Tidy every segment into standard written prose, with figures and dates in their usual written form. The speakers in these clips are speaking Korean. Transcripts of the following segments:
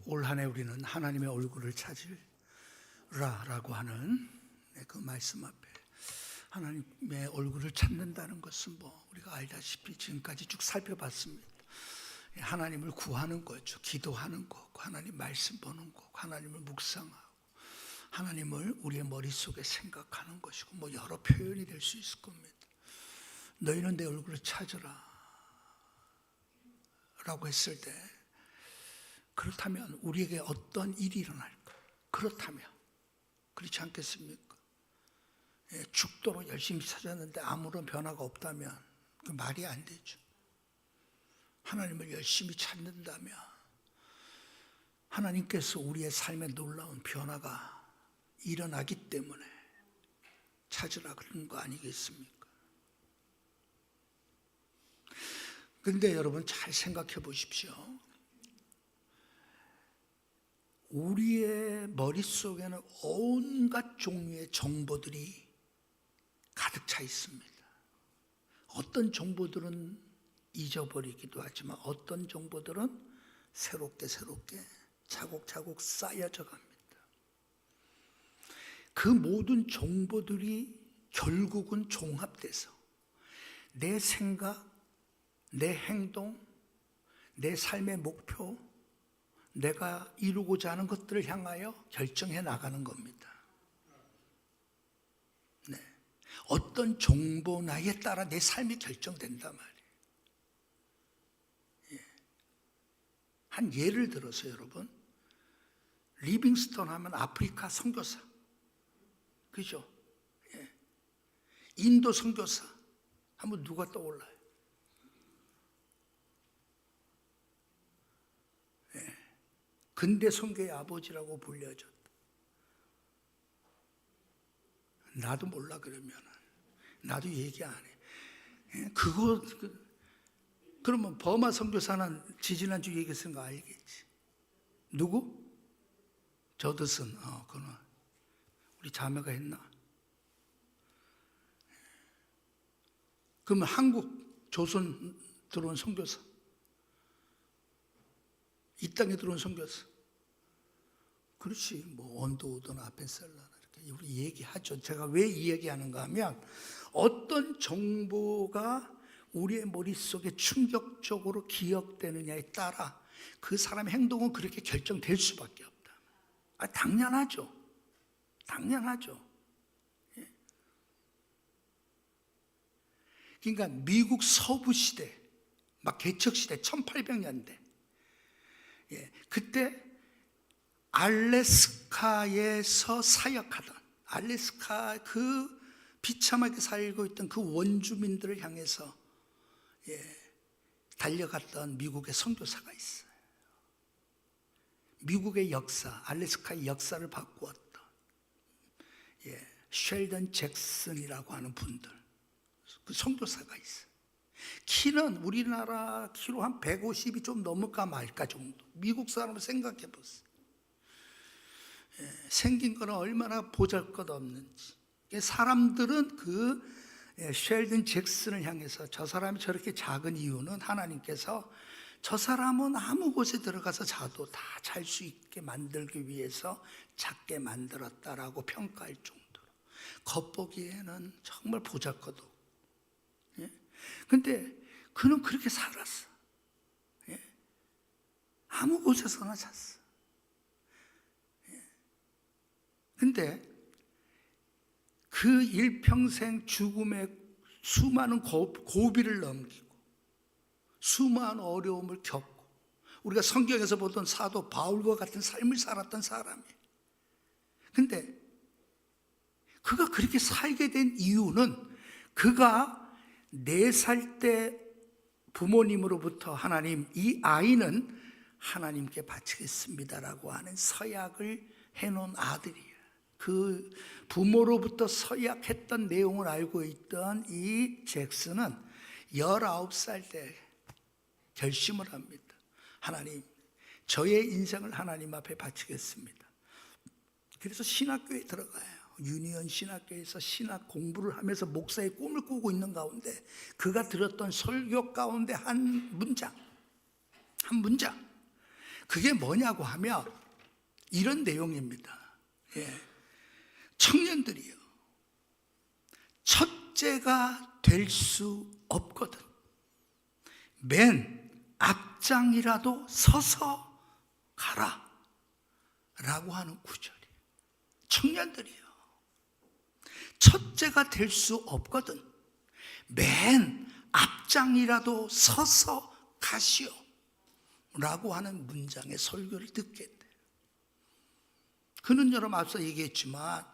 올 한 해 우리는 하나님의 얼굴을 찾으라라고 하는 그 말씀 앞에 하나님의 얼굴을 찾는다는 것은 우리가 알다시피 지금까지 쭉 살펴봤습니다. 하나님을 구하는 거죠. 기도하는 거고, 하나님 말씀 보는 거고, 하나님을 묵상하고, 하나님을 우리의 머릿속에 생각하는 것이고, 여러 표현이 될 수 있을 겁니다. 너희는 내 얼굴을 찾으라 라고 했을 때, 그렇다면 우리에게 어떤 일이 일어날까? 그렇다면 그렇지 않겠습니까? 죽도록 열심히 찾았는데 아무런 변화가 없다면 그 말이 안 되죠. 하나님을 열심히 찾는다면 하나님께서 우리의 삶에 놀라운 변화가 일어나기 때문에 찾으라 그런 거 아니겠습니까? 그런데 여러분 잘 생각해 보십시오. 우리의 머릿속에는 온갖 종류의 정보들이 가득 차 있습니다. 어떤 정보들은 잊어버리기도 하지만 어떤 정보들은 새롭게 차곡차곡 쌓여져 갑니다. 그 모든 정보들이 결국은 종합돼서 내 생각, 내 행동, 내 삶의 목표, 내가 이루고자 하는 것들을 향하여 결정해 나가는 겁니다. 네. 어떤 정보나에 따라 내 삶이 결정된단 말이에요. 한 예를 들어서 여러분, 리빙스턴 하면 아프리카 선교사, 그죠? 인도 선교사 하면 누가 떠올라요? 근대 선교의 아버지라고 불려졌다. 나도 몰라 그러면 나도 얘기 안 해. 그러면 버마 선교사는 지지난주 얘기했던 거 알겠지? 누구? 저드슨. 그는 우리 자매가 했나? 그러면 한국 조선 들어온 선교사, 이 땅에 들어온 선교사, 그렇지. 언더우드나 아펜셀러나 이렇게 우리 얘기하죠. 제가 왜 이 얘기하는가 하면 어떤 정보가 우리의 머릿속에 충격적으로 기억되느냐에 따라 그 사람의 행동은 그렇게 결정될 수밖에 없다. 당연하죠. 그러니까 미국 서부 시대, 막 개척 시대 1800년대, 그때 알래스카에서 사역하던, 알래스카 그 비참하게 살고 있던 그 원주민들을 향해서 달려갔던 미국의 선교사가 있어요. 미국의 역사, 알래스카의 역사를 바꾸었던 쉘던 잭슨이라고 하는 분들, 그 선교사가 있어요. 키는 우리나라 키로 한 150이 좀 넘을까 말까 정도. 미국 사람을 생각해 보세요. 생긴 거는 얼마나 보잘것없는지. 사람들은 그 쉘든 잭슨을 향해서 저 사람이 저렇게 작은 이유는 하나님께서 저 사람은 아무 곳에 들어가서 자도 다 잘 수 있게 만들기 위해서 작게 만들었다라고 평가할 정도로 겉보기에는 정말 보잘것없고. 근데 그는 그렇게 살았어. 아무 곳에서나 잤어. 근데 그 일평생 죽음의 수많은 고비를 넘기고 수많은 어려움을 겪고 우리가 성경에서 보던 사도 바울과 같은 삶을 살았던 사람이에요. 근데 그가 그렇게 살게 된 이유는 그가 4살 때 부모님으로부터 하나님, 이 아이는 하나님께 바치겠습니다라고 하는 서약을 해놓은 아들이에요. 그 부모로부터 서약했던 내용을 알고 있던 이 잭슨은 19살 때 결심을 합니다. 하나님, 저의 인생을 하나님 앞에 바치겠습니다. 그래서 신학교에 들어가요. 유니언 신학교에서 신학 공부를 하면서 목사의 꿈을 꾸고 있는 가운데 그가 들었던 설교 가운데 한 문장, 그게 뭐냐고 하면 이런 내용입니다. 청년들이요, 첫째가 될 수 없거든 맨 앞장이라도 서서 가라 라고 하는 구절이에요. 청년들이요, 첫째가 될 수 없거든 맨 앞장이라도 서서 가시오 라고 하는 문장의 설교를 듣게 돼요. 그는 여러분 앞서 얘기했지만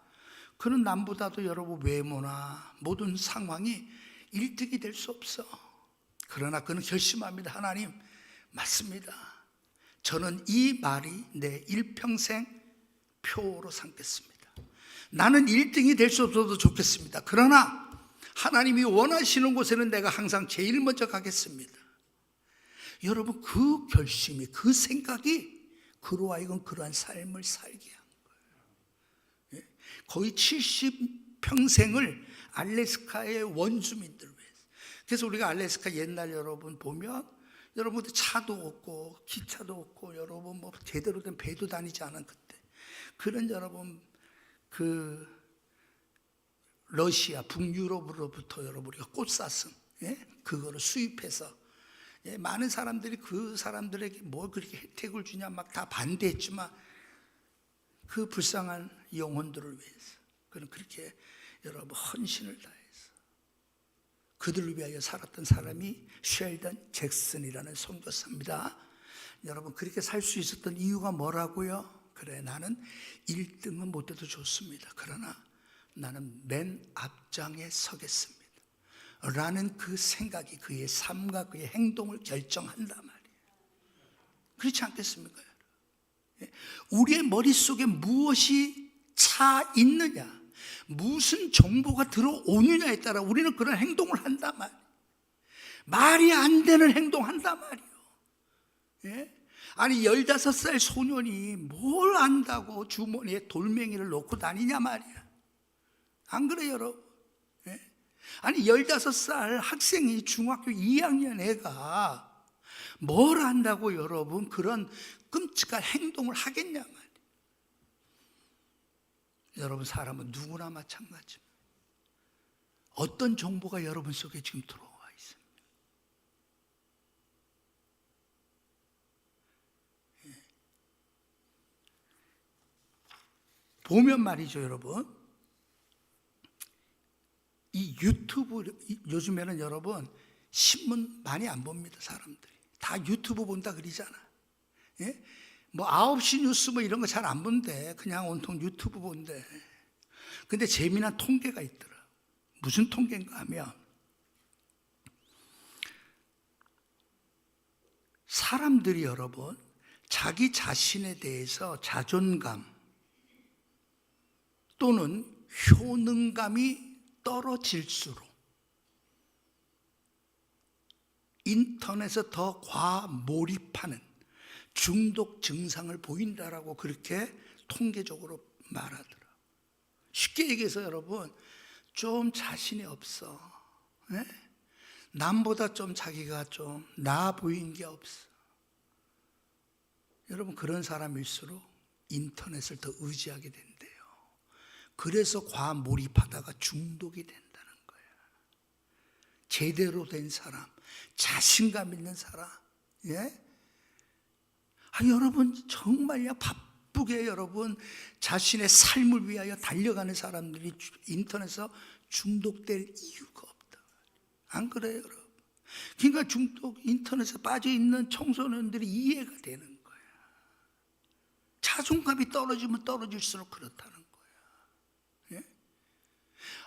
그는 남보다도 여러분 외모나 모든 상황이 1등이 될 수 없어. 그러나 그는 결심합니다. 하나님, 맞습니다. 저는 이 말이 내 일평생 표로 삼겠습니다. 나는 1등이 될 수 없어도 좋겠습니다. 그러나 하나님이 원하시는 곳에는 내가 항상 제일 먼저 가겠습니다. 여러분, 그 결심이, 그 생각이 그로 하여금 그러한 삶을 살게 한 거예요. 거의 70평생을 알래스카의 원주민들을 위해서. 그래서 우리가 알래스카 옛날 여러분 보면 여러분 차도 없고 기차도 없고 여러분 뭐 제대로 된 배도 다니지 않은 그때 그런 여러분 그 러시아 북유럽으로부터 여러분 우리가 꽃사슴 그거를 수입해서 많은 사람들이 그 사람들에게 뭘 그렇게 혜택을 주냐 막 다 반대했지만 그 불쌍한 영혼들을 위해서 그는 그렇게 여러분 헌신을 다해서 그들을 위하여 살았던 사람이 쉘던 잭슨이라는 선교사입니다. 여러분, 그렇게 살 수 있었던 이유가 뭐라고요? 그래, 나는 1등은 못해도 좋습니다. 그러나 나는 맨 앞장에 서겠습니다 라는 그 생각이 그의 삶과 그의 행동을 결정한단 말이에요. 그렇지 않겠습니까? 우리의 머릿속에 무엇이 차 있느냐, 무슨 정보가 들어오느냐에 따라 우리는 그런 행동을 한단 말이에요. 말이 안 되는 행동한단 말이에요. 아니 15살 소년이 뭘 안다고 주머니에 돌멩이를 놓고 다니냐 말이야. 안 그래요 여러분? 아니 15살 학생이 중학교 2학년 애가 뭘 안다고 여러분 그런 끔찍한 행동을 하겠냐 말이에요. 여러분, 사람은 누구나 마찬가지입니다. 어떤 정보가 여러분 속에 지금 들어와 있습니다. 보면 말이죠 여러분, 이 유튜브 요즘에는 여러분 신문 많이 안 봅니다. 사람들이 다 유튜브 본다 그러잖아. 뭐 9시 뉴스 뭐 이런 거 잘 안 본대. 그냥 온통 유튜브 본대. 근데 재미난 통계가 있더라. 무슨 통계인가 하면 사람들이 여러분 자기 자신에 대해서 자존감 또는 효능감이 떨어질수록 인터넷에 더 과몰입하는 중독 증상을 보인다라고 그렇게 통계적으로 말하더라. 쉽게 얘기해서 여러분 좀 자신이 없어. 남보다 좀 자기가 좀 나아 보이는 게 없어. 여러분 그런 사람일수록 인터넷을 더 의지하게 된대요. 그래서 과몰입하다가 중독이 된다는 거야. 제대로 된 사람, 자신감 있는 사람, 여러분 정말요 바쁘게 여러분 자신의 삶을 위하여 달려가는 사람들이 인터넷에서 중독될 이유가 없다. 안 그래요 여러분? 그러니까 인터넷에 빠져있는 청소년들이 이해가 되는 거야. 자존감이 떨어지면 떨어질수록 그렇다는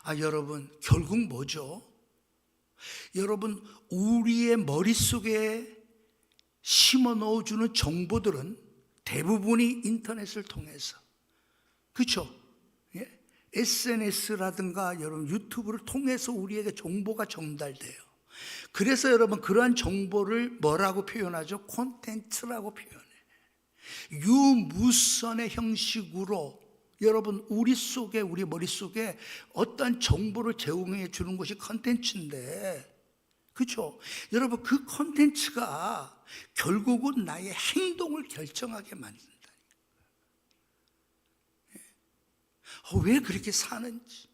거야. 여러분 결국 뭐죠? 여러분 우리의 머릿속에 심어 넣어주는 정보들은 대부분이 인터넷을 통해서 그렇죠? SNS라든가 여러분 유튜브를 통해서 우리에게 정보가 전달돼요. 그래서 여러분 그러한 정보를 뭐라고 표현하죠? 콘텐츠라고 표현해. 유무선의 형식으로 여러분 우리 머릿속에 어떤 정보를 제공해 주는 것이 콘텐츠인데 그렇죠? 여러분, 그 콘텐츠가 결국은 나의 행동을 결정하게 만든다. 왜 그렇게 사는지.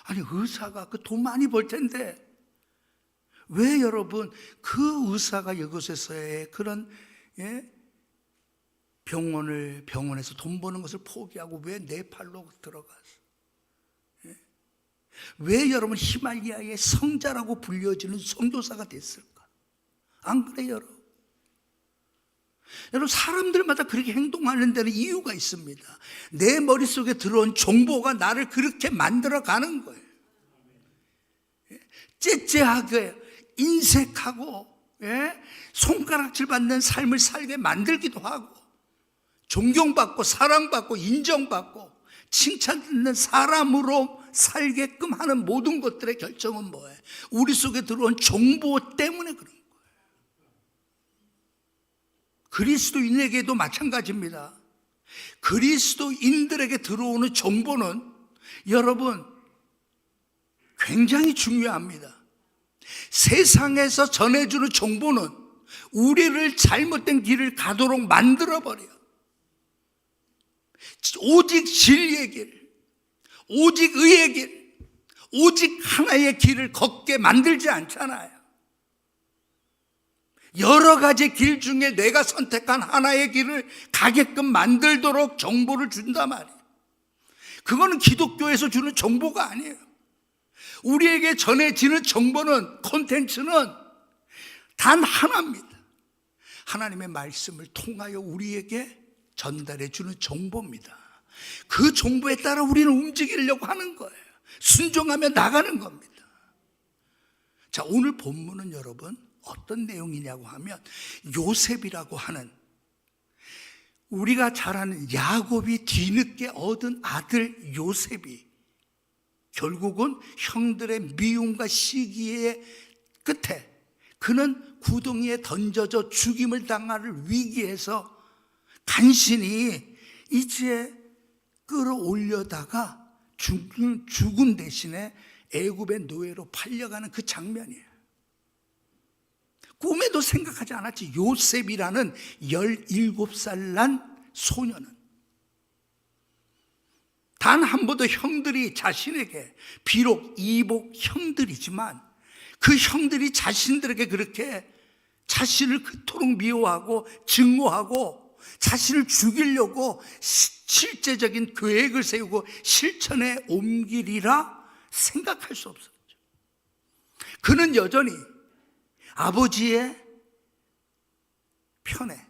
아니, 의사가 그 돈 많이 벌 텐데 왜 여러분 그 의사가 이곳에서의 그런 병원에서 돈 버는 것을 포기하고 왜 네팔로 들어가서, 왜 여러분 히말라야의 성자라고 불려지는 선교사가 됐을까? 안 그래요, 여러분? 여러분, 사람들마다 그렇게 행동하는 데는 이유가 있습니다. 내 머릿속에 들어온 정보가 나를 그렇게 만들어 가는 거예요. 째째하게 인색하고 손가락질 받는 삶을 살게 만들기도 하고, 존경받고 사랑받고 인정받고 칭찬받는 사람으로 살게끔 하는 모든 것들의 결정은 뭐예요? 우리 속에 들어온 정보 때문에 그런 거예요. 그리스도인에게도 마찬가지입니다. 그리스도인들에게 들어오는 정보는 여러분 굉장히 중요합니다. 세상에서 전해주는 정보는 우리를 잘못된 길을 가도록 만들어버려요. 오직 진리의 길, 오직 의의 길, 오직 하나의 길을 걷게 만들지 않잖아요. 여러 가지 길 중에 내가 선택한 하나의 길을 가게끔 만들도록 정보를 준단 말이에요. 그거는 기독교에서 주는 정보가 아니에요. 우리에게 전해지는 정보는, 콘텐츠는 단 하나입니다. 하나님의 말씀을 통하여 우리에게 전달해 주는 정보입니다. 그 정보에 따라 우리는 움직이려고 하는 거예요. 순종하며 나가는 겁니다. 자, 오늘 본문은 여러분 어떤 내용이냐고 하면, 요셉이라고 하는, 우리가 잘 아는 야곱이 뒤늦게 얻은 아들 요셉이 결국은 형들의 미움과 시기의 끝에 그는 구덩이에 던져져 죽임을 당할 위기에서 간신히 이제 끌어올려다가 죽은 대신에 애굽의 노예로 팔려가는 그 장면이에요. 꿈에도 생각하지 않았지. 요셉이라는 17살 난 소녀는 단 한 번도 형들이 자신에게, 비록 이복 형들이지만 그 형들이 자신들에게 그렇게 자신을 그토록 미워하고 증오하고 자신을 죽이려고 실제적인 계획을 세우고 실천에 옮기리라 생각할 수 없었죠. 그는 여전히 아버지의 편에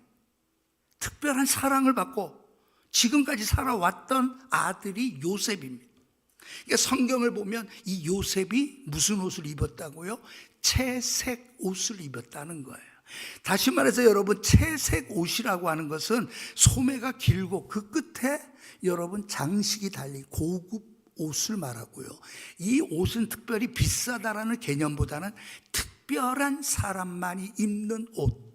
특별한 사랑을 받고 지금까지 살아왔던 아들이 요셉입니다. 그러니까 성경을 보면 이 요셉이 무슨 옷을 입었다고요? 채색 옷을 입었다는 거예요. 다시 말해서 여러분, 채색 옷이라고 하는 것은 소매가 길고 그 끝에 여러분 장식이 달린 고급 옷을 말하고요. 이 옷은 특별히 비싸다라는 개념보다는 특별한 사람만이 입는 옷,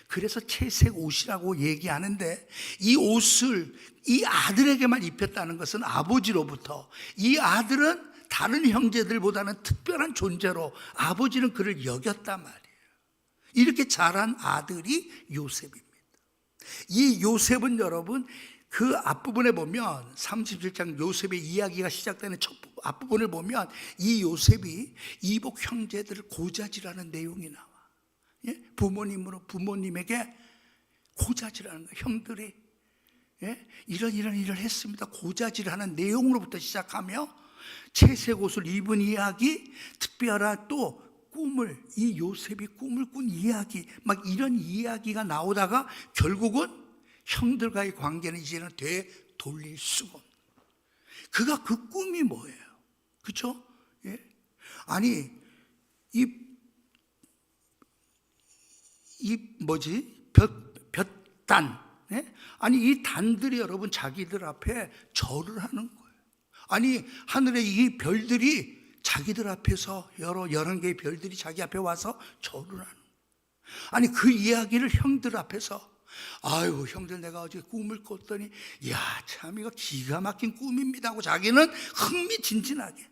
그래서 채색 옷이라고 얘기하는데, 이 옷을 이 아들에게만 입혔다는 것은 아버지로부터 이 아들은 다른 형제들보다는 특별한 존재로 아버지는 그를 여겼단 말이에요. 이렇게 자란 아들이 요셉입니다. 이 요셉은 여러분 그 앞부분에 보면 37장 요셉의 이야기가 시작되는 첫 앞부분을 보면 이 요셉이 이복 형제들을 고자질하는 내용이 나와. 부모님에게 고자질하는 거예요. 형들이 이런 일을 했습니다. 고자질하는 내용으로부터 시작하며 채색 옷을 입은 이야기, 특별한 또 꿈을, 이 요셉이 꿈을 꾼 이야기, 막 이런 이야기가 나오다가 결국은 형들과의 관계는 이제는 되돌릴 수가 없는. 그가 그 꿈이 뭐예요? 그렇죠? 아니 볕단, 아니 이 단들이 여러분 자기들 앞에 절을 하는 거예요. 아니 하늘의 이 별들이 자기들 앞에서 11개의 별들이 자기 앞에 와서 절을 하는 거예요. 아니 그 이야기를 형들 앞에서, 아유 형들 내가 어제 꿈을 꿨더니 야 참 이거 기가 막힌 꿈입니다 하고 자기는 흥미진진하게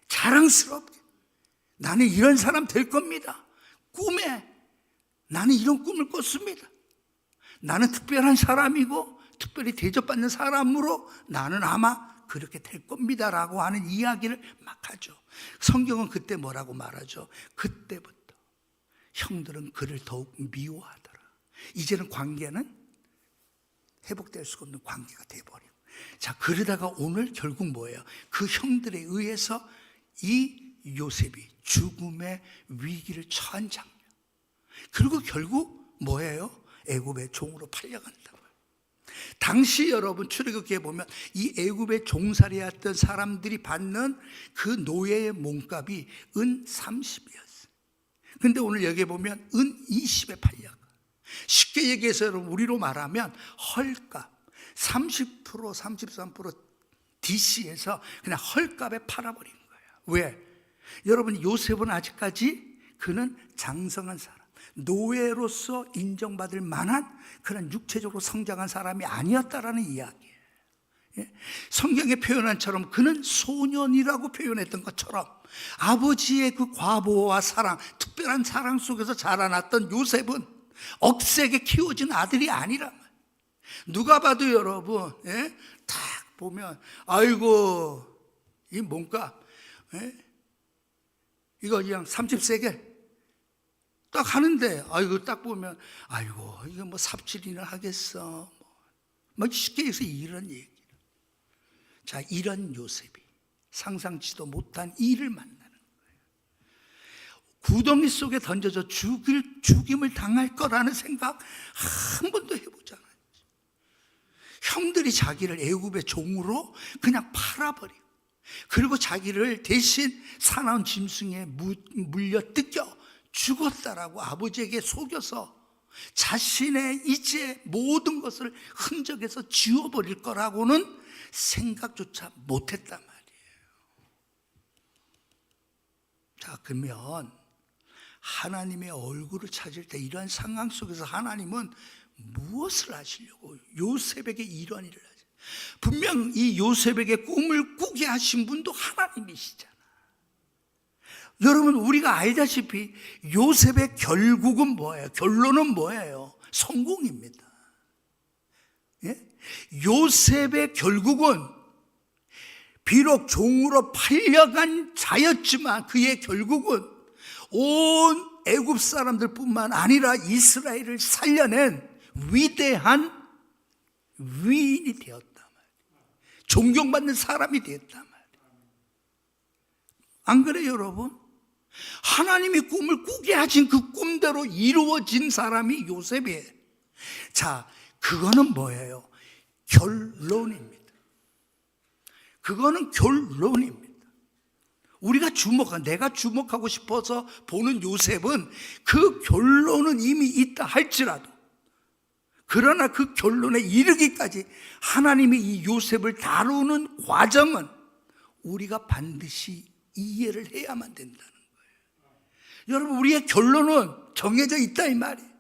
자랑스럽게 나는 이런 사람 될 겁니다. 꿈에 나는 이런 꿈을 꿨습니다. 나는 특별한 사람이고 특별히 대접받는 사람으로 나는 아마 그렇게 될 겁니다라고 하는 이야기를 막 하죠. 성경은 그때 뭐라고 말하죠? 그때부터 형들은 그를 더욱 미워하더라. 이제는 관계는 회복될 수가 없는 관계가 돼버리고, 자, 그러다가 오늘 결국 뭐예요? 그 형들에 의해서 이 요셉이 죽음의 위기를 처한 장면, 그리고 결국 뭐예요? 애굽의 종으로 팔려간다고요. 당시 여러분 출애굽기에 보면 이 애굽의 종살이했던 사람들이 받는 그 노예의 몸값이 은 30이었어요. 근데 오늘 여기에 보면 은 20에 팔려가. 쉽게 얘기해서 여러분 우리로 말하면 헐값 30% 33% DC에서 그냥 헐값에 팔아버린 거예요. 왜? 여러분 요셉은 아직까지 그는 장성한 사람, 노예로서 인정받을 만한 그런 육체적으로 성장한 사람이 아니었다라는 이야기예요. 성경에 표현한 처럼 그는 소년이라고 표현했던 것처럼 아버지의 그 과보와 사랑, 특별한 사랑 속에서 자라났던 요셉은 억세게 키워진 아들이 아니란 말이에요. 누가 봐도 여러분 딱 보면 아이고 이 몸값 이거 그냥 30세겔 딱 하는데, 아이고 딱 보면 아이고 이거 뭐 삽질이나 하겠어, 뭐 쉽게 해서 이런 얘기. 자, 이런 요셉이 상상치도 못한 일을 만나는 거예요. 구덩이 속에 던져져 죽임을 당할 거라는 생각 한 번도 해보지 않았죠. 형들이 자기를 애굽의 종으로 그냥 팔아버리고, 그리고 자기를 대신 사나운 짐승에 물려 뜯겨 죽었다라고 아버지에게 속여서 자신의 이제 모든 것을 흔적에서 지워버릴 거라고는 생각조차 못했단 말이에요. 자, 그러면 하나님의 얼굴을 찾을 때 이러한 상황 속에서 하나님은 무엇을 하시려고 요셉에게 이런 일을 하죠? 분명 이 요셉에게 꿈을 꾸게 하신 분도 하나님이시잖아. 여러분 우리가 알다시피 요셉의 결국은 뭐예요? 결론은 뭐예요? 성공입니다. 예? 요셉의 결국은 비록 종으로 팔려간 자였지만 그의 결국은 온 애굽 사람들뿐만 아니라 이스라엘을 살려낸 위대한 위인이 되었단 말이에요. 존경받는 사람이 되었단 말이에요. 안 그래요 여러분? 하나님이 꿈을 꾸게 하신 그 꿈대로 이루어진 사람이 요셉이에요. 자, 그거는 뭐예요? 결론입니다. 그거는 결론입니다. 우리가 내가 주목하고 싶어서 보는 요셉은 그 결론은 이미 있다 할지라도, 그러나 그 결론에 이르기까지 하나님이 이 요셉을 다루는 과정은 우리가 반드시 이해를 해야만 된다는 거예요. 여러분 우리의 결론은 정해져 있다 이 말이에요.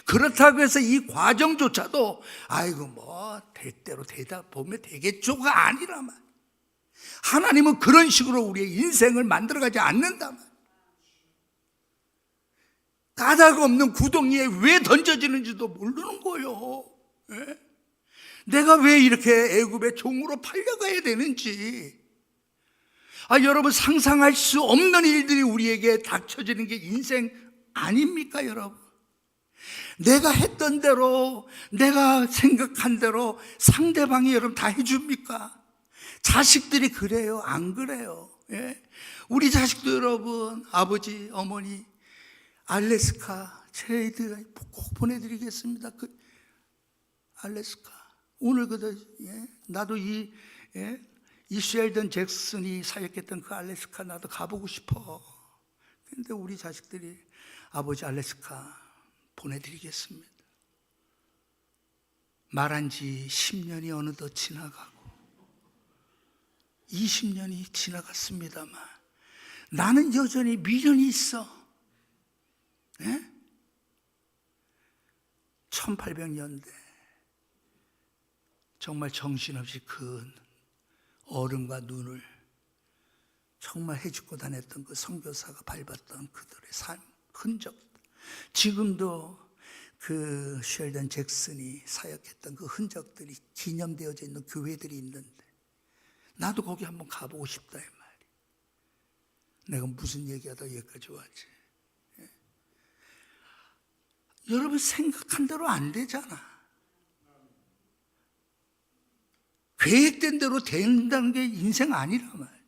그렇다고 해서 이 과정조차도 아이고 뭐 될 대로 되다 보면 되겠죠가 아니라 말. 하나님은 그런 식으로 우리의 인생을 만들어가지 않는다 말. 가닥 없는 구덩이에 왜 던져지는지도 모르는 거예요. 예? 내가 왜 이렇게 애굽의 종으로 팔려가야 되는지. 여러분 상상할 수 없는 일들이 우리에게 닥쳐지는 게 인생 아닙니까 여러분? 내가 했던 대로, 내가 생각한 대로 상대방이 여러분 다 해줍니까? 자식들이 그래요? 안 그래요? 예? 우리 자식도 여러분, 아버지, 어머니 알래스카 저희들 꼭 보내드리겠습니다. 그 알래스카 오늘 나도 이 쉘던 잭슨이 사역했던 그 알래스카 나도 가보고 싶어. 근데 우리 자식들이 아버지 알래스카 보내드리겠습니다. 말한 지 10년이 어느덧 지나가고 20년이 지나갔습니다만 나는 여전히 미련이 있어. 1800년대 정말 정신없이 큰 얼음과 눈을 정말 해집고 다녔던 그 선교사가 밟았던 그들의 삶, 흔적, 지금도 그 쉘던 잭슨이 사역했던 그 흔적들이 기념되어져 있는 교회들이 있는데 나도 거기 한번 가보고 싶다 이 말이. 내가 무슨 얘기하다 여기까지 왔지. 예. 여러분 생각한 대로 안 되잖아. 계획된 대로 된다는 게 인생 아니란 말이야.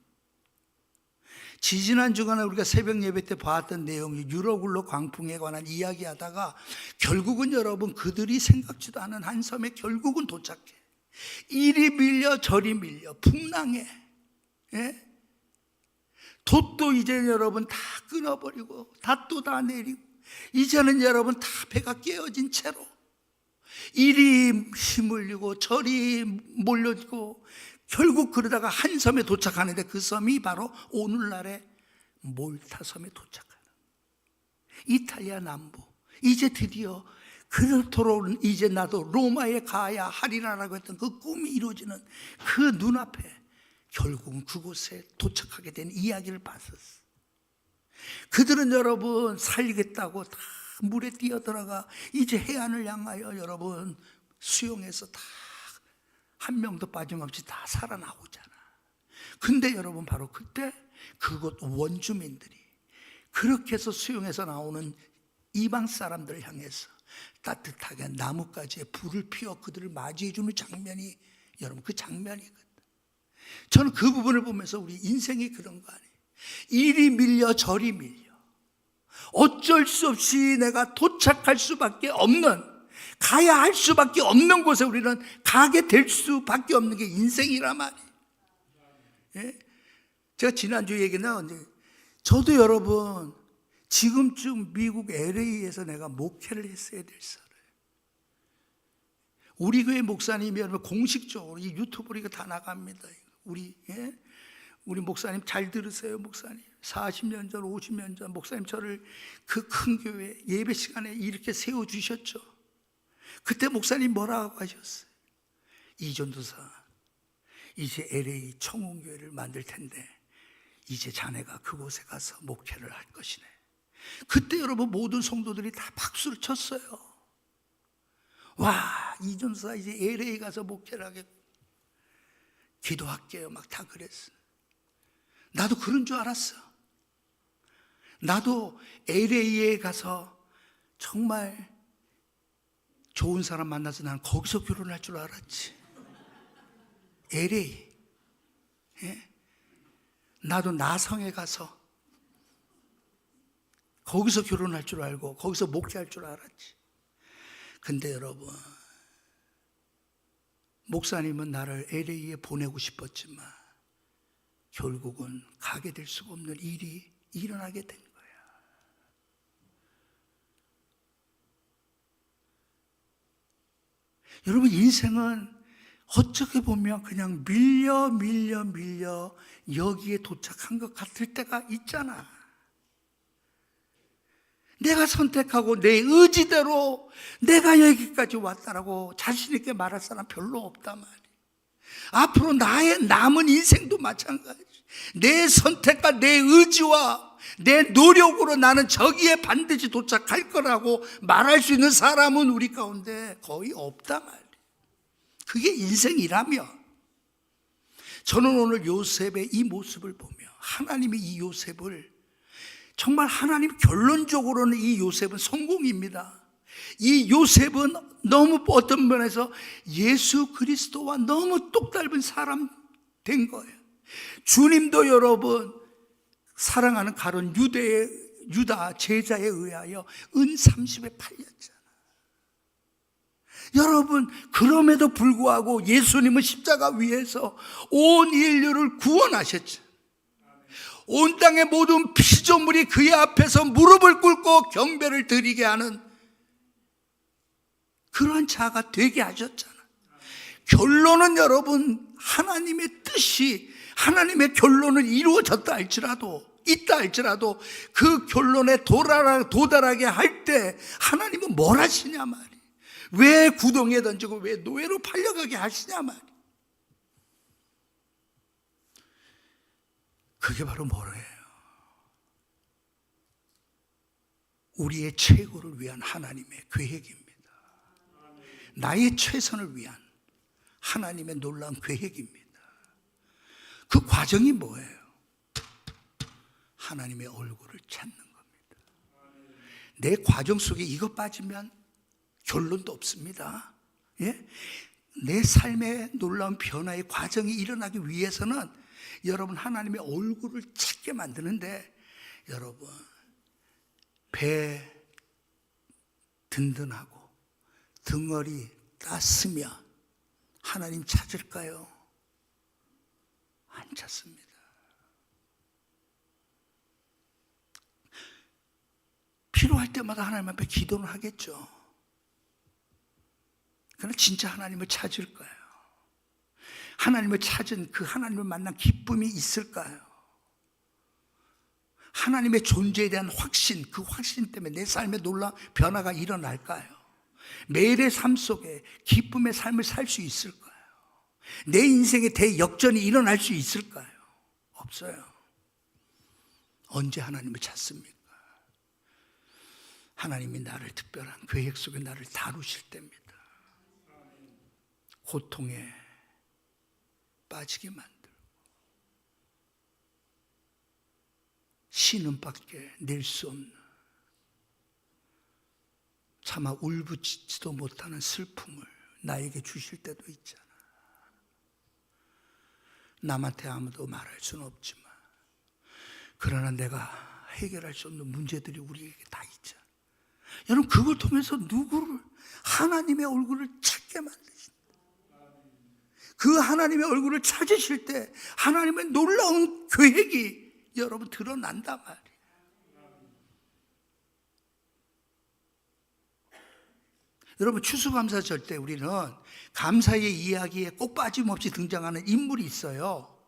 지지난 주간에 우리가 새벽 예배 때 봤던 내용이 유로굴로 광풍에 관한 이야기하다가 결국은 여러분 그들이 생각지도 않은 한 섬에 결국은 도착해. 이리 밀려 저리 밀려 풍랑해. 예? 돛도 이제 여러분 다 끊어버리고 닷도 다 내리고 이제는 여러분 다 배가 깨어진 채로 이리 힘을리고 저리 몰려지고 결국 그러다가 한 섬에 도착하는데 그 섬이 바로 오늘날의 몰타 섬에 도착하는 이탈리아 남부. 이제 드디어 그토록 이제 나도 로마에 가야 하리라라고 했던 그 꿈이 이루어지는 그 눈앞에 결국은 그곳에 도착하게 된 이야기를 봤었어. 그들은 여러분 살리겠다고 다 물에 뛰어들어가 이제 해안을 향하여 여러분 수영해서 다 한 명도 빠짐없이 다 살아나오잖아. 근데 여러분 바로 그때 그곳 원주민들이 그렇게 해서 수영해서 나오는 이방 사람들을 향해서 따뜻하게 나뭇가지에 불을 피워 그들을 맞이해주는 장면이 여러분 그 장면이거든. 저는 그 부분을 보면서 우리 인생이 그런 거 아니에요. 이리 밀려 저리 밀려 어쩔 수 없이 내가 도착할 수밖에 없는, 가야 할 수밖에 없는 곳에 우리는 가게 될 수밖에 없는 게 인생이란 말이에요. 예? 제가 지난주 얘기는 저도 여러분 지금쯤 미국 LA에서 내가 목회를 했어야 될 사람. 우리 교회 목사님이 여러분 공식적으로 이 유튜브로 이거 다 나갑니다. 우리 목사님 잘 들으세요. 목사님 40년 전 50년 전 목사님 저를 그 큰 교회 예배 시간에 이렇게 세워주셨죠. 그때 목사님 뭐라고 하셨어요? 이전도사 이제 LA 청운교회를 만들 텐데 이제 자네가 그곳에 가서 목회를 할 것이네. 그때 여러분 모든 성도들이 다 박수를 쳤어요. 와, 이전도사 이제 LA 가서 목회를 하겠고 기도할게요 막 다 그랬어. 나도 그런 줄 알았어. 나도 LA에 가서 정말 좋은 사람 만나서 난 거기서 결혼할 줄 알았지. LA. 예? 나도 나성에 가서 거기서 결혼할 줄 알고 거기서 목회할 줄 알았지. 근데 여러분 목사님은 나를 LA에 보내고 싶었지만 결국은 가게 될 수가 없는 일이 일어나게 된 거야. 여러분 인생은 어떻게 보면 그냥 밀려 여기에 도착한 것 같을 때가 있잖아. 내가 선택하고 내 의지대로 내가 여기까지 왔다라고 자신 있게 말할 사람 별로 없단 말이야. 앞으로 나의 남은 인생도 마찬가지. 내 선택과 내 의지와 내 노력으로 나는 저기에 반드시 도착할 거라고 말할 수 있는 사람은 우리 가운데 거의 없단 말이야. 그게 인생이라며. 저는 오늘 요셉의 이 모습을 보며 하나님이 이 요셉을 정말 하나님 결론적으로는 이 요셉은 성공입니다. 이 요셉은 너무 어떤 면에서 예수 그리스도와 너무 똑 닮은 사람 된 거예요. 주님도 여러분 사랑하는 가론 유다 제자에 의하여 은 30에 팔렸잖아. 여러분 그럼에도 불구하고 예수님은 십자가 위에서 온 인류를 구원하셨죠. 온 땅의 모든 피조물이 그의 앞에서 무릎을 꿇고 경배를 드리게 하는 그런 자가 되게 하셨잖아. 결론은 여러분 하나님의 뜻이 하나님의 결론은 이루어졌다 할지라도 있다 할지라도 그 결론에 도달하게 할 때 하나님은 뭘 하시냐 말이에요. 왜 구덩이에 던지고 왜 노예로 팔려가게 하시냐 말이에요. 그게 바로 뭐예요? 우리의 최고를 위한 하나님의 계획입니다. 나의 최선을 위한 하나님의 놀라운 계획입니다. 그 과정이 뭐예요? 하나님의 얼굴을 찾는 겁니다. 내 과정 속에 이거 빠지면 결론도 없습니다. 예? 내 삶의 놀라운 변화의 과정이 일어나기 위해서는 여러분 하나님의 얼굴을 찾게 만드는데, 여러분 배 든든하고 등어리 따스며 하나님 찾을까요? 안 찾습니다. 필요할 때마다 하나님 앞에 기도는 하겠죠. 그러나 진짜 하나님을 찾을까요? 하나님을 찾은 그 하나님을 만난 기쁨이 있을까요? 하나님의 존재에 대한 확신, 그 확신 때문에 내 삶에 놀라운 변화가 일어날까요? 매일의 삶 속에 기쁨의 삶을 살 수 있을까요? 내 인생의 대역전이 일어날 수 있을까요? 없어요. 언제 하나님을 찾습니까? 하나님이 나를 특별한 계획 속에 나를 다루실 때입니다. 고통에 빠지게 만들고 신음밖에 낼 수 없는, 차마 울부짖지도 못하는 슬픔을 나에게 주실 때도 있잖아. 남한테 아무도 말할 수는 없지만, 그러나 내가 해결할 수 없는 문제들이 우리에게 다 있잖아. 여러분, 그걸 통해서 누구를, 하나님의 얼굴을 찾게 만드신다. 그 하나님의 얼굴을 찾으실 때 하나님의 놀라운 계획이 여러분 드러난단 말이에요. 여러분, 추수감사절 때 우리는 감사의 이야기에 꼭 빠짐없이 등장하는 인물이 있어요.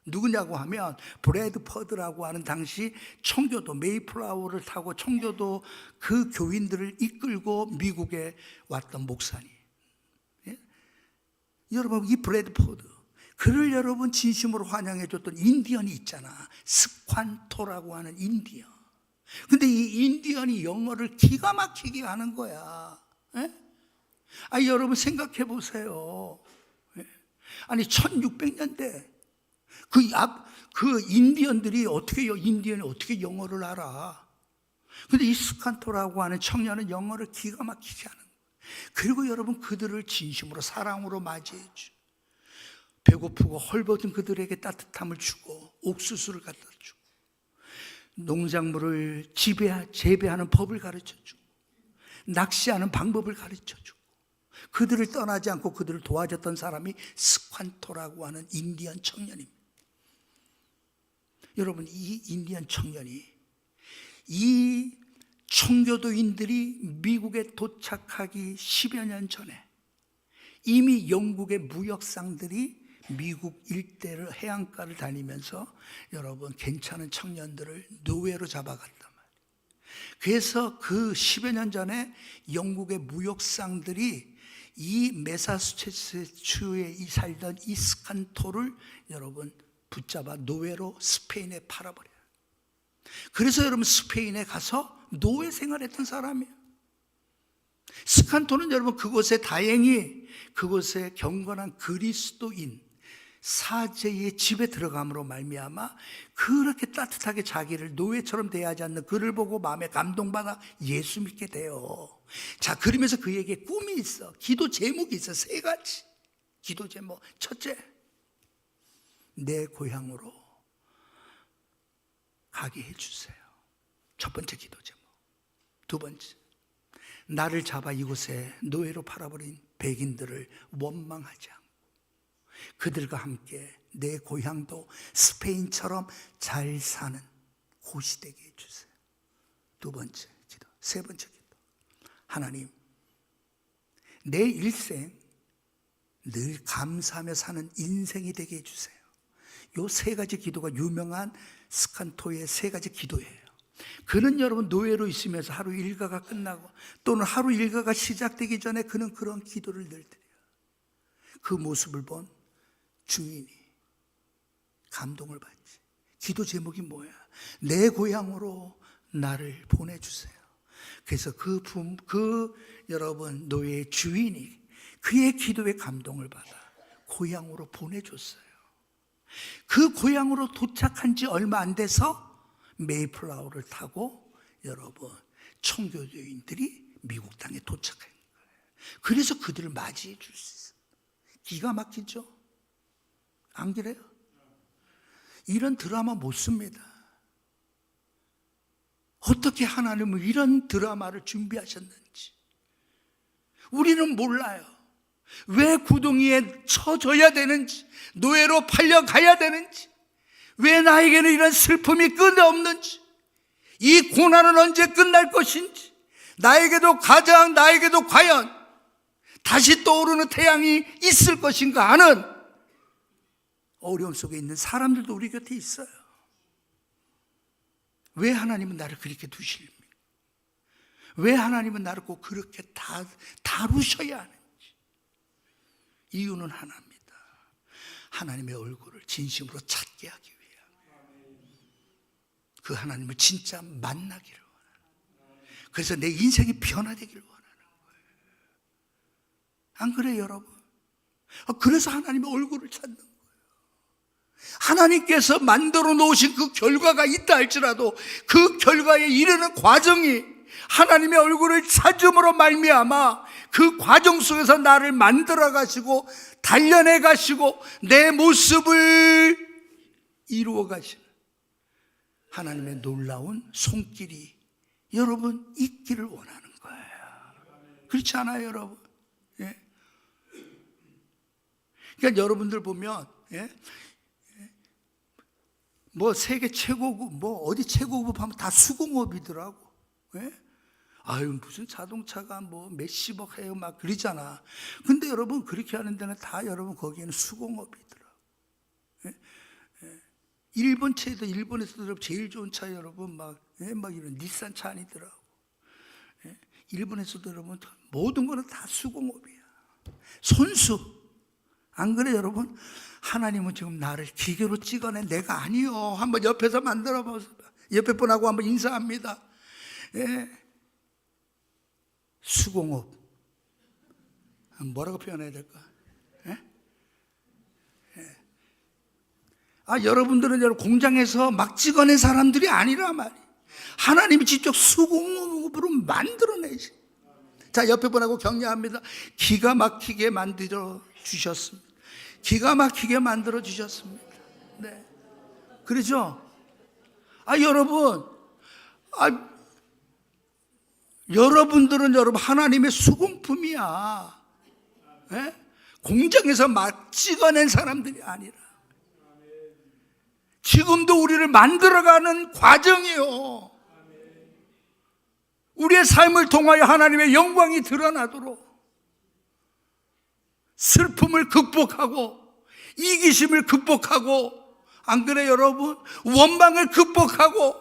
누구냐고 하면 브래드 퍼드라고 하는 당시 청교도 메이플라워를 타고 청교도 그 교인들을 이끌고 미국에 왔던 목사님. 예? 여러분, 이 브래드 퍼드, 그를 여러분 진심으로 환영해 줬던 인디언이 있잖아. 스관토라고 하는 인디언. 근데 이 인디언이 영어를 기가 막히게 하는 거야. 예? 여러분 생각해 보세요. 예? 아니 1600년대 그 인디언이 어떻게 영어를 알아? 근데 이 스칸토라고 하는 청년은 영어를 기가 막히게 하는 거예요. 그리고 여러분 그들을 진심으로 사랑으로 맞이해 주. 배고프고 헐벗은 그들에게 따뜻함을 주고 옥수수를 갖다 주고 농작물을 재배하는 법을 가르쳐 주고 낚시하는 방법을 가르쳐 주고 그들을 떠나지 않고 그들을 도와줬던 사람이 스칸토라고 하는 인디언 청년입니다. 여러분, 이 인디언 청년이, 이 청교도인들이 미국에 도착하기 10여 년 전에 이미 영국의 무역상들이 미국 일대를 해안가를 다니면서 여러분 괜찮은 청년들을 노예로 잡아갔단 말이에요. 그래서 그 10여 년 전에 영국의 무역상들이 이 매사추세츠주에 살던 이 스칸토를 여러분 붙잡아 노예로 스페인에 팔아버려요. 그래서 여러분 스페인에 가서 노예 생활했던 사람이에요. 스칸토는 여러분 그곳에 다행히 그곳에 경건한 그리스도인 사제의 집에 들어감으로 말미암아 그렇게 따뜻하게 자기를 노예처럼 대하지 않는 그를 보고 마음에 감동받아 예수 믿게 돼요. 자, 그러면서 그에게 꿈이 있어. 기도 제목이 있어. 3가지 기도 제목. 첫째, 내 고향으로 가게 해주세요. 첫 번째 기도 제목. 두 번째, 나를 잡아 이곳에 노예로 팔아버린 백인들을 원망하지 않고 그들과 함께 내 고향도 스페인처럼 잘 사는 곳이 되게 해주세요. 두 번째 기도. 세 번째 기도, 하나님, 내 일생 늘 감사하며 사는 인생이 되게 해주세요. 요 3가지 기도가 유명한 스칸토의 3가지 기도예요. 그는 여러분 노예로 있으면서 하루 일과가 끝나고 또는 하루 일과가 시작되기 전에 그는 그런 기도를 늘 드려요. 그 모습을 본 주인이 감동을 받지. 기도 제목이 뭐야? 내 고향으로 나를 보내주세요. 그래서 여러분 노예의 주인이 그의 기도에 감동을 받아 고향으로 보내줬어요. 그 고향으로 도착한 지 얼마 안 돼서 메이플라워를 타고 여러분 청교도인들이 미국 땅에 도착한 거예요. 그래서 그들을 맞이해 줄 수 있어요. 기가 막히죠? 안 그래요? 이런 드라마 못 씁니다. 어떻게 하나님은 이런 드라마를 준비하셨는지 우리는 몰라요. 왜 구덩이에 쳐져야 되는지, 노예로 팔려가야 되는지, 왜 나에게는 이런 슬픔이 끝없는지, 이 고난은 언제 끝날 것인지, 나에게도 과연 다시 떠오르는 태양이 있을 것인가 하는 어려움 속에 있는 사람들도 우리 곁에 있어요. 왜 하나님은 나를 그렇게 두십니까? 왜 하나님은 나를 꼭 그렇게 다루셔야 하는지. 이유는 하나입니다. 하나님의 얼굴을 진심으로 찾게 하기 위해, 그 하나님을 진짜 만나기를 원하는, 그래서 내 인생이 변화되기를 원하는 거예요. 안 그래요, 여러분? 그래서 하나님의 얼굴을 찾는 거예요. 하나님께서 만들어 놓으신 그 결과가 있다 할지라도 그 결과에 이르는 과정이 하나님의 얼굴을 찾음으로 말미암아 그 과정 속에서 나를 만들어 가시고 단련해 가시고 내 모습을 이루어 가시는 하나님의 놀라운 손길이 여러분 있기를 원하는 거예요. 그렇지 않아요, 여러분? 예? 그러니까 여러분들 보면 뭐 세계 최고급, 뭐 어디 최고급 하면 다 수공업이더라고. 아유, 무슨 자동차가 뭐 몇십억 해요, 막 그러잖아. 근데 여러분, 그렇게 하는 데는 다 여러분, 거기에는 수공업이더라고. 일본에서도 여러분, 제일 좋은 차 여러분, 막 이런 닛산 차 아니더라고. 일본에서도 여러분, 모든 거는 다 수공업이야. 손수. 안 그래, 여러분? 하나님은 지금 나를 기계로 찍어내 내가 아니요. 한번 옆에서 만들어 보세요. 옆에 분하고 한번 인사합니다. 수공업. 뭐라고 표현해야 될까? 여러분들은 여러분 공장에서 막 찍어낸 사람들이 아니라 말이에요. 하나님이 직접 수공업으로 만들어내지. 자, 옆에 분하고 격려합니다. 기가 막히게 만들어 주셨습니다. 기가 막히게 만들어 주셨습니다. 네, 그렇죠? 여러분, 여러분들은 여러분 하나님의 수공품이야. 공장에서 막 찍어낸 사람들이 아니라 지금도 우리를 만들어가는 과정이요. 우리의 삶을 통하여 하나님의 영광이 드러나도록 슬픔을 극복하고 이기심을 극복하고, 안 그래 여러분? 원망을 극복하고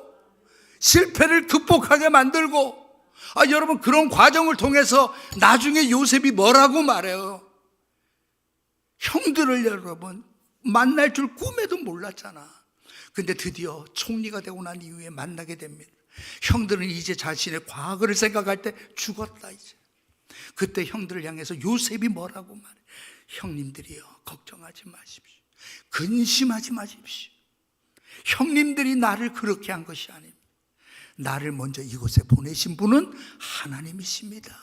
실패를 극복하게 만들고, 여러분 그런 과정을 통해서 나중에 요셉이 뭐라고 말해요? 형들을 여러분 만날 줄 꿈에도 몰랐잖아. 근데 드디어 총리가 되고 난 이후에 만나게 됩니다. 형들은 이제 자신의 과거를 생각할 때 죽었다 이제. 그때 형들을 향해서 요셉이 뭐라고 말해? 형님들이요, 걱정하지 마십시오. 근심하지 마십시오. 형님들이 나를 그렇게 한 것이 아닙니다. 나를 먼저 이곳에 보내신 분은 하나님이십니다.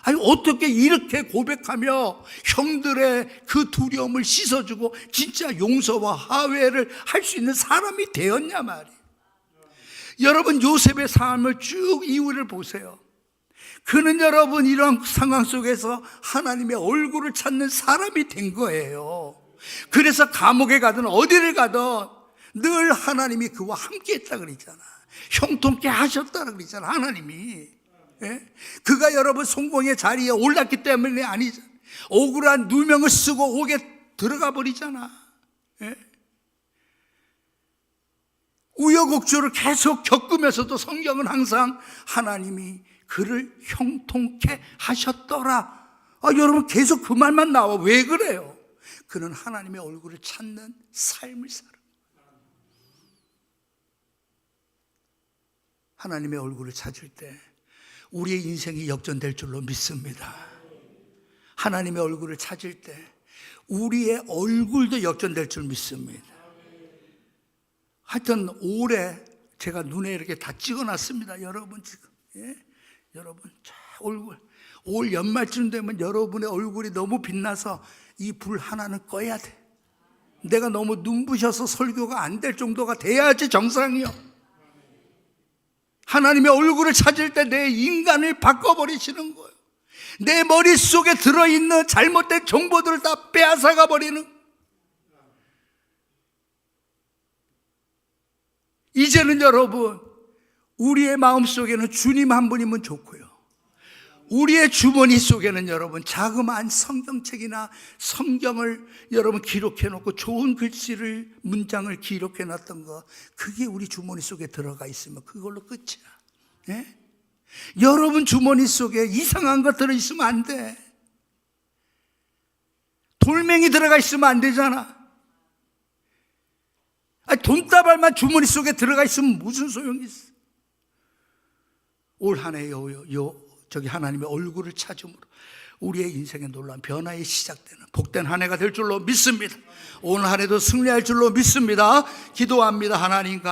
아니, 어떻게 이렇게 고백하며 형들의 그 두려움을 씻어주고 진짜 용서와 화해를 할 수 있는 사람이 되었냐 말이에요. 여러분 요셉의 삶을 쭉 이유를 보세요. 그는 여러분 이런 상황 속에서 하나님의 얼굴을 찾는 사람이 된 거예요. 그래서 감옥에 가든 어디를 가든 늘 하나님이 그와 함께 했다 그랬잖아. 형통케 하셨다 그랬잖아, 하나님이. 그가 여러분 성공의 자리에 올랐기 때문에 아니잖아. 억울한 누명을 쓰고 옥에 들어가 버리잖아. 우여곡절을 계속 겪으면서도 성경은 항상 하나님이 그를 형통케 하셨더라. 여러분 계속 그 말만 나와. 왜 그래요? 그는 하나님의 얼굴을 찾는 삶을 살아. 하나님의 얼굴을 찾을 때 우리의 인생이 역전될 줄로 믿습니다. 하나님의 얼굴을 찾을 때 우리의 얼굴도 역전될 줄 믿습니다. 하여튼 올해 제가 눈에 이렇게 다 찍어놨습니다. 여러분 지금, 예? 여러분 자, 얼굴 올 연말쯤 되면 여러분의 얼굴이 너무 빛나서 이 불 하나는 꺼야 돼. 내가 너무 눈부셔서 설교가 안 될 정도가 돼야지 정상이요. 하나님의 얼굴을 찾을 때 내 인간을 바꿔버리시는 거예요. 내 머릿속에 들어있는 잘못된 정보들을 다 빼앗아가 버리는. 이제는 여러분, 우리의 마음속에는 주님 한 분이면 좋고요, 우리의 주머니 속에는 여러분 자그마한 성경책이나 성경을 여러분 기록해 놓고 좋은 글씨를, 문장을 기록해 놨던 거, 그게 우리 주머니 속에 들어가 있으면 그걸로 끝이야. 예? 여러분 주머니 속에 이상한 것 들어있으면 안 돼. 돌멩이 들어가 있으면 안 되잖아. 아니, 돈다발만 주머니 속에 들어가 있으면 무슨 소용이 있어. 올 한 해 저기 하나님의 얼굴을 찾음으로 우리의 인생의 놀라운 변화의 시작되는 복된 한 해가 될 줄로 믿습니다. 오늘 한 해도 승리할 줄로 믿습니다. 기도합니다. 하나님 감사합니다.